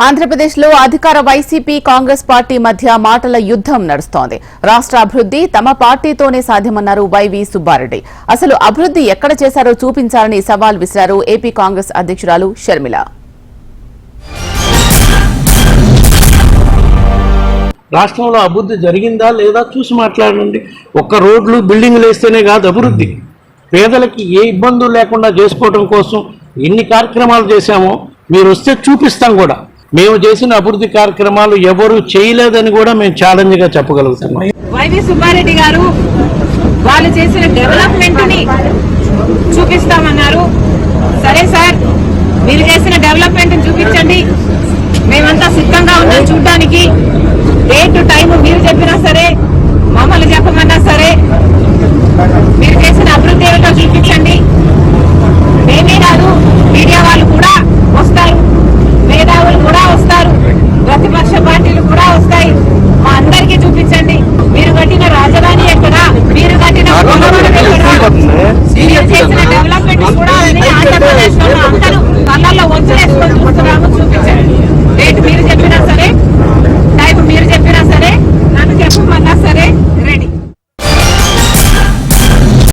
ఆంధ్రప్రదేశ్లో అధికార YCP Congress party మధ్య మాటల యుద్ధం నడుస్తోంది. రాష్ట్ర అభివృద్ధి తమ పార్టీతోనే సాధ్యమన్నారు వైవి సుబ్బారెడ్డి. అసలు అభివృద్ధి ఎక్కడ చేశారో చూపించాలని సవాల్ విసిరారు ఏపీ కాంగ్రెస్ అధ్యక్షురాలు షర్మిల. రాష్ట్రంలో అభివృద్ధి జరిగిందా లేదా చూసి మాట్లాడండి. ఒక్క రోడ్లు బిల్డింగ్లు వేస్తేనే కాదు అభివృద్ధి. పేదలకి ఏ ఇబ్బందులు లేకుండా చేసుకోవడం కోసం ఎన్ని కార్యక్రమాలు చేశామో మీరు వస్తే చూపిస్తాం కూడా. మేము చేసిన అభివృద్ధి కార్యక్రమాలు ఎవరు చేయలేదని కూడా మేము ఛాలెంజ్గా చెప్పగలుగుతున్నాం. వైవి సుబ్బారెడ్డి గారు వాళ్ళు చేసిన డెవలప్మెంట్ ని చూపిస్తామన్నారు. సరే సార్, మీరు చేసిన డెవలప్మెంట్ చూపించండి, మేమంతా సిద్ధంగా ఉన్నాం చూడడానికి. డేట్ టైం మీరు చెప్పినా సరే, మమ్మల్ని చెప్పమన్నా సరే, మీరు చేసిన అభివృద్ధి ఏమిటో చూపించండి. మేమే కాదు, మీడియా వాళ్ళు కూడా వస్తారు, మేధావులు కూడా వస్తారు, ప్రతిపక్ష పార్టీలు కూడా వస్తాయి. మా అందరికీ చూపించండి. మీరు కట్టిన రాజధాని ఎక్కడ, మీరు కట్టిన మీరు చేసిన డెవలప్మెంట్ కూడా ఆంధ్రప్రదేశ్ లో అందరూ కళ్ళల్లో వంచులేసుకొని చూస్తున్నాము, చూపించండి.